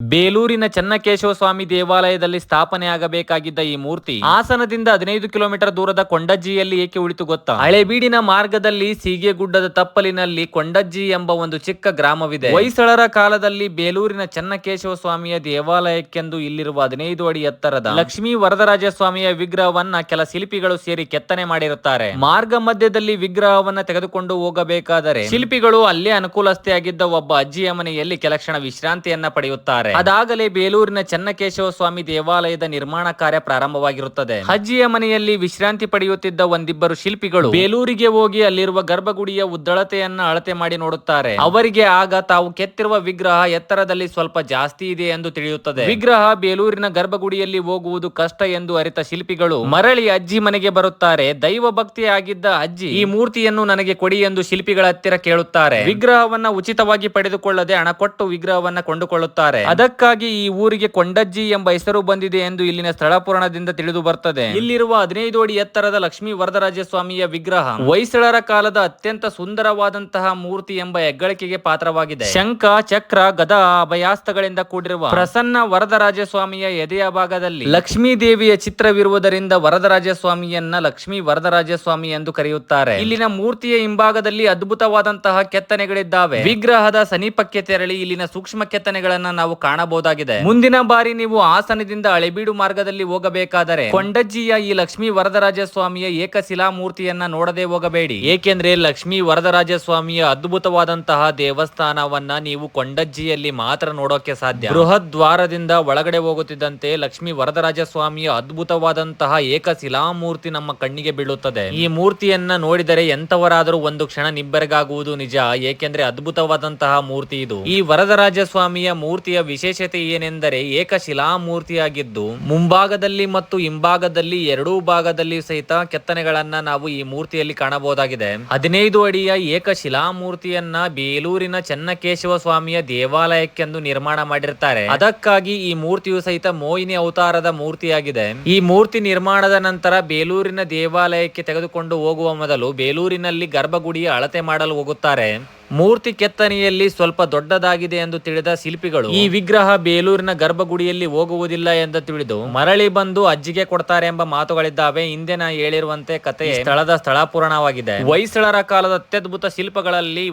ಬೇಲೂರಿನ ಚನ್ನಕೇಶವ ಸ್ವಾಮಿ ದೇವಾಲಯದಲ್ಲಿ ಸ್ಥಾಪನೆಯಾಗಬೇಕಾಗಿದ್ದ ಈ ಮೂರ್ತಿ ಹಾಸನದಿಂದ 15 ಕಿಲೋಮೀಟರ್ ದೂರದ ಕೊಂಡಜ್ಜಿಯಲ್ಲಿ ಏಕೆ ಉಳಿತು ಗೊತ್ತಾ? ಹಳೇಬೀಡಿನ ಮಾರ್ಗದಲ್ಲಿ ಸೀಗೆಗುಡ್ಡದ ತಪ್ಪಲಿನಲ್ಲಿ ಕೊಂಡಜ್ಜಿ ಎಂಬ ಒಂದು ಚಿಕ್ಕ ಗ್ರಾಮವಿದೆ. ಹೊಯ್ಸಳರ ಕಾಲದಲ್ಲಿ ಬೇಲೂರಿನ ಚನ್ನಕೇಶವ ಸ್ವಾಮಿಯ ದೇವಾಲಯಕ್ಕೆಂದು ಇಲ್ಲಿರುವ 15 ಅಡಿ ಎತ್ತರದ ಲಕ್ಷ್ಮೀ ವರದರಾಜ ಸ್ವಾಮಿಯ ವಿಗ್ರಹವನ್ನ ಕೆಲ ಶಿಲ್ಪಿಗಳು ಸೇರಿ ಕೆತ್ತನೆ ಮಾಡಿರುತ್ತಾರೆ. ಮಾರ್ಗ ಮಧ್ಯದಲ್ಲಿ ವಿಗ್ರಹವನ್ನ ತೆಗೆದುಕೊಂಡು ಹೋಗಬೇಕಾದರೆ ಶಿಲ್ಪಿಗಳು ಅಲ್ಲೇ ಅನುಕೂಲಸ್ಥೆಯಾಗಿದ್ದ ಒಬ್ಬ ಅಜ್ಜಿಯ ಮನೆಯಲ್ಲಿ ಕೆಲ ಕ್ಷಣ ವಿಶ್ರಾಂತಿಯನ್ನ ಪಡೆಯುತ್ತಾರೆ. ಅದಾಗಲೇ ಬೇಲೂರಿನ ಚನ್ನಕೇಶವ ಸ್ವಾಮಿ ದೇವಾಲಯದ ನಿರ್ಮಾಣ ಕಾರ್ಯ ಪ್ರಾರಂಭವಾಗಿರುತ್ತದೆ. ಅಜ್ಜಿಯ ಮನೆಯಲ್ಲಿ ವಿಶ್ರಾಂತಿ ಪಡೆಯುತ್ತಿದ್ದ ಒಂದಿಬ್ಬರು ಶಿಲ್ಪಿಗಳು ಬೇಲೂರಿಗೆ ಹೋಗಿ ಅಲ್ಲಿರುವ ಗರ್ಭಗುಡಿಯ ಉದ್ದಳತೆಯನ್ನ ಅಳತೆ ಮಾಡಿ ನೋಡುತ್ತಾರೆ. ಅವರಿಗೆ ಆಗ ತಾವು ಕೆತ್ತಿರುವ ವಿಗ್ರಹ ಎತ್ತರದಲ್ಲಿ ಸ್ವಲ್ಪ ಜಾಸ್ತಿ ಇದೆ ಎಂದು ತಿಳಿಯುತ್ತದೆ. ವಿಗ್ರಹ ಬೇಲೂರಿನ ಗರ್ಭಗುಡಿಯಲ್ಲಿ ಹೋಗುವುದು ಕಷ್ಟ ಎಂದು ಅರಿತ ಶಿಲ್ಪಿಗಳು ಮರಳಿ ಅಜ್ಜಿ ಮನೆಗೆ ಬರುತ್ತಾರೆ. ದೈವ ಭಕ್ತಿಯಾಗಿದ್ದ ಅಜ್ಜಿ ಈ ಮೂರ್ತಿಯನ್ನು ನನಗೆ ಕೊಡಿ ಎಂದು ಶಿಲ್ಪಿಗಳ ಹತ್ತಿರ ಕೇಳುತ್ತಾರೆ. ವಿಗ್ರಹವನ್ನ ಉಚಿತವಾಗಿ ಪಡೆದುಕೊಳ್ಳದೆ ಹಣ ಕೊಟ್ಟು ವಿಗ್ರಹವನ್ನ ಕೊಂಡುಕೊಳ್ಳುತ್ತಾರೆ. ಅದಕ್ಕಾಗಿ ಈ ಊರಿಗೆ ಕೊಂಡಜ್ಜಿ ಎಂಬ ಹೆಸರು ಬಂದಿದೆ ಎಂದು ಇಲ್ಲಿನ ಸ್ಥಳ ಪುರಾಣದಿಂದ ತಿಳಿದು ಬರ್ತದೆ. ಇಲ್ಲಿರುವ 15 ಅಡಿ ಎತ್ತರದ ಲಕ್ಷ್ಮೀ ವರದರಾಜ ಸ್ವಾಮಿಯ ವಿಗ್ರಹ ಹೊಯ್ಸಳರ ಕಾಲದ ಅತ್ಯಂತ ಸುಂದರವಾದಂತಹ ಮೂರ್ತಿ ಎಂಬ ಹೆಗ್ಗಳಿಕೆಗೆ ಪಾತ್ರವಾಗಿದೆ. ಶಂಖ, ಚಕ್ರ, ಗದಾ, ಅಭಯಾಸ್ತಗಳಿಂದ ಕೂಡಿರುವ ಪ್ರಸನ್ನ ವರದರಾಜ ಸ್ವಾಮಿಯ ಎದೆಯ ಭಾಗದಲ್ಲಿ ಲಕ್ಷ್ಮೀ ದೇವಿಯ ಚಿತ್ರವಿರುವುದರಿಂದ ವರದರಾಜ ಸ್ವಾಮಿಯನ್ನ ಲಕ್ಷ್ಮೀ ವರದರಾಜ ಸ್ವಾಮಿ ಎಂದು ಕರೆಯುತ್ತಾರೆ. ಇಲ್ಲಿನ ಮೂರ್ತಿಯ ಹಿಂಭಾಗದಲ್ಲಿ ಅದ್ಭುತವಾದಂತಹ ಕೆತ್ತನೆಗಳಿದ್ದಾವೆ. ವಿಗ್ರಹದ ಸಮೀಪಕ್ಕೆ ತೆರಳಿ ಇಲ್ಲಿನ ಸೂಕ್ಷ್ಮ ಕೆತ್ತನೆಗಳನ್ನ ನಾವು ಕಾಣಬಹುದಾಗಿದೆ. ಮುಂದಿನ ಬಾರಿ ನೀವು ಹಾಸನದಿಂದ ಹಳೇಬೀಡು ಮಾರ್ಗದಲ್ಲಿ ಹೋಗಬೇಕಾದರೆ ಕೊಂಡಜ್ಜಿಯ ಈ ಲಕ್ಷ್ಮೀ ವರದರಾಜ ಸ್ವಾಮಿಯ ಏಕಶಿಲಾ ಮೂರ್ತಿಯನ್ನ ನೋಡದೆ ಹೋಗಬೇಡಿ. ಏಕೆಂದ್ರೆ ಲಕ್ಷ್ಮೀ ವರದರಾಜ ಸ್ವಾಮಿಯ ಅದ್ಭುತವಾದಂತಹ ದೇವಸ್ಥಾನವನ್ನ ನೀವು ಕೊಂಡಜ್ಜಿಯಲ್ಲಿ ಮಾತ್ರ ನೋಡೋಕೆ ಸಾಧ್ಯ. ಬೃಹತ್ ದ್ವಾರದಿಂದ ಒಳಗಡೆ ಹೋಗುತ್ತಿದ್ದಂತೆ ಲಕ್ಷ್ಮೀ ವರದರಾಜ ಸ್ವಾಮಿಯ ಅದ್ಭುತವಾದಂತಹ ಏಕಶಿಲಾ ಮೂರ್ತಿ ನಮ್ಮ ಕಣ್ಣಿಗೆ ಬೀಳುತ್ತದೆ. ಈ ಮೂರ್ತಿಯನ್ನ ನೋಡಿದರೆ ಎಂತವರಾದರೂ ಒಂದು ಕ್ಷಣ ನಿಬ್ಬೆರಗಾಗುವುದು ನಿಜ. ಏಕೆಂದ್ರೆ ಅದ್ಭುತವಾದಂತಹ ಮೂರ್ತಿ ಇದು. ಈ ವರದರಾಜ ಸ್ವಾಮಿಯ ಮೂರ್ತಿಯ ವಿಶೇಷತೆ ಏನೆಂದರೆ ಏಕಶಿಲಾ ಮೂರ್ತಿಯಾಗಿದ್ದು ಮುಂಭಾಗದಲ್ಲಿ ಮತ್ತು ಹಿಂಭಾಗದಲ್ಲಿ ಎರಡೂ ಭಾಗದಲ್ಲಿ ಸಹಿತ ಕೆತ್ತನೆಗಳನ್ನ ನಾವು ಈ ಮೂರ್ತಿಯಲ್ಲಿ ಕಾಣಬಹುದಾಗಿದೆ. 15 ಅಡಿಯ ಏಕಶಿಲಾ ಮೂರ್ತಿಯನ್ನ ಬೇಲೂರಿನ ಚನ್ನಕೇಶವ ಸ್ವಾಮಿಯ ದೇವಾಲಯಕ್ಕೆಂದು ನಿರ್ಮಾಣ ಮಾಡಿರ್ತಾರೆ. ಅದಕ್ಕಾಗಿ ಈ ಮೂರ್ತಿಯು ಸಹಿತ ಮೋಹಿನಿ ಅವತಾರದ ಮೂರ್ತಿಯಾಗಿದೆ. ಈ ಮೂರ್ತಿ ನಿರ್ಮಾಣದ ನಂತರ ಬೇಲೂರಿನ ದೇವಾಲಯಕ್ಕೆ ತೆಗೆದುಕೊಂಡು ಹೋಗುವ ಮೊದಲು ಬೇಲೂರಿನಲ್ಲಿ ಗರ್ಭಗುಡಿಯ ಅಳತೆ ಮಾಡಲು ಹೋಗುತ್ತಾರೆ. ಮೂರ್ತಿ ಕೆತ್ತನೆಯಲ್ಲಿ ಸ್ವಲ್ಪ ದೊಡ್ಡದಾಗಿದೆ ಎಂದು ತಿಳಿದ ಶಿಲ್ಪಿಗಳು ಈ ವಿಗ್ರಹ ಬೇಲೂರಿನ ಗರ್ಭಗುಡಿಯಲ್ಲಿ ಹೋಗುವುದಿಲ್ಲ ಎಂದು ತಿಳಿದು ಮರಳಿ ಬಂದು ಅಜ್ಜಿಗೆ ಕೊಡ್ತಾರೆ ಎಂಬ ಮಾತುಗಳಿದ್ದಾವೆ. ಹಿಂದೆ ನಾ ಹೇಳಿರುವಂತೆ ಕಥೆ ಸ್ಥಳದ ಸ್ಥಳ ಪುರಾಣವಾಗಿದೆ. ಹೊಯ್ಸಳರ ಕಾಲದ ಅತ್ಯದ್ಭುತ ಶಿಲ್ಪಗಳಲ್ಲಿ